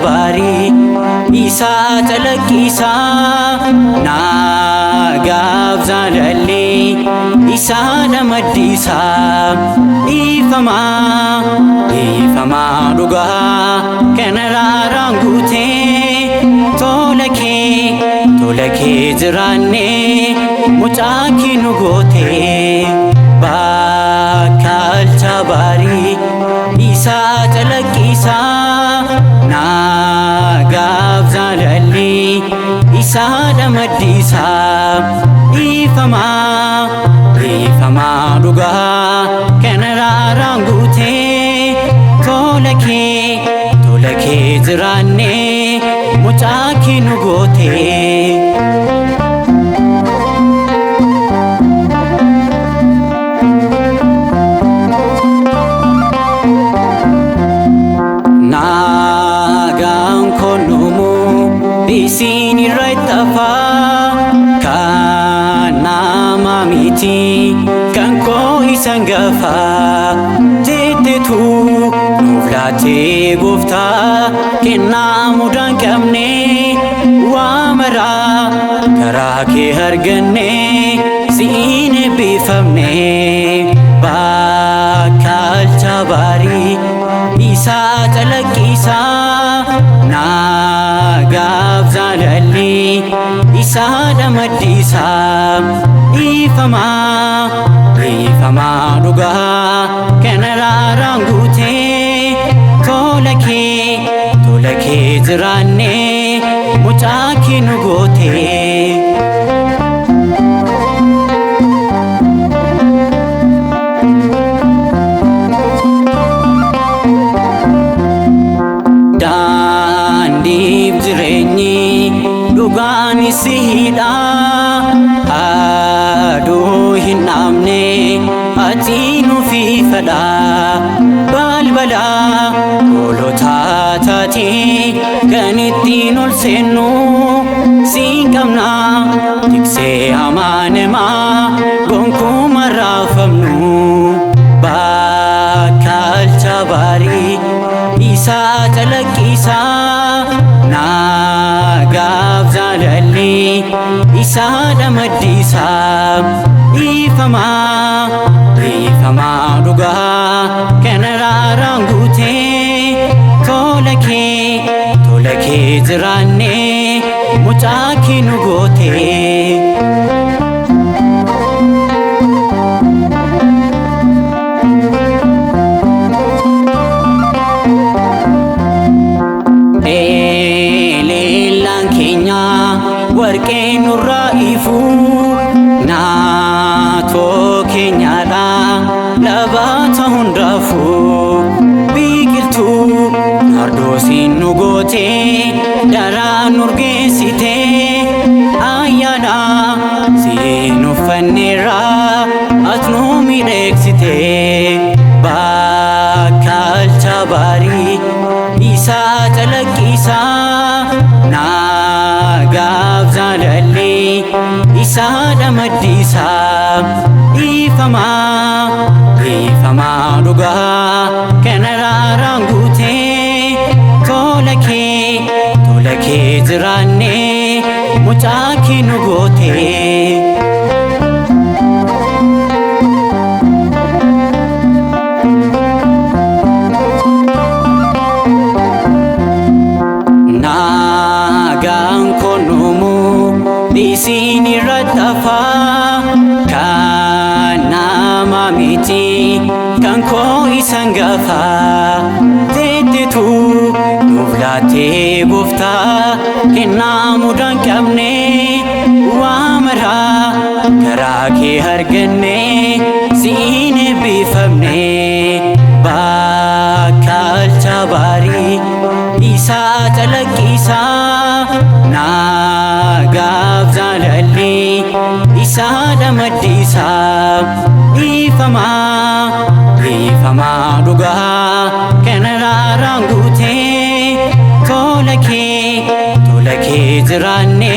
bari isa talakisa nagab zalali isa namadisa ifama duga kanara rangute tolake zirane muchaki nugote bakal chabari isa talakisa nagab zalali isa namadisa ifama duga kanara rangute tolake zirane muchaki nugote Isini raitafa kana mamiti kanko isangafa tetetu nuflate gufta kenna mudan kamne wamara karake harganne sine bifamne bakal chabari isa talakisa nagab zalali isa namadisa ifama duga kanara rangute tolake zirane muchaki nugote Dugani sihida adu hinamne atinu fi fada balbala olotati kanitinul senu singamna tikse amanema gonku marafamnu bakal chabari isa talakisa nagab zalali isa namadisa ifama duga kanara rangute tolake zirane muchaki nugote warke nuraifu nato kenyada labata hundafu bigiltu nardosin nugote dara nurgesite ayana sinufanira atnu midexite bakal chabari isa talakisa nagab zalali isa namadisa ifama duga kanara rangute tolake zirane muchaki nugote Isini ratafa kana mamiti kanko isangafa tetetu nuflate gufta kenna mudan kamne wamara karake harganne sine bifamne bakal chabari isa talakisa nagab zalali isa namadisa ifama duga kanara rangute tolake zirane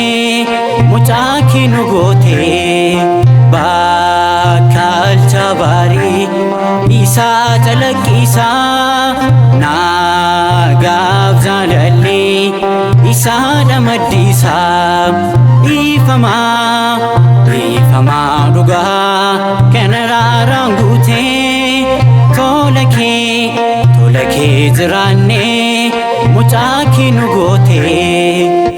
muchaki nugote bakal chabari isa talakisa nagab zalali saadha maddiisaa dhiifamaa dhugaa kan araaraan guutee tola kee jiraannee mucaa kee nu gootee.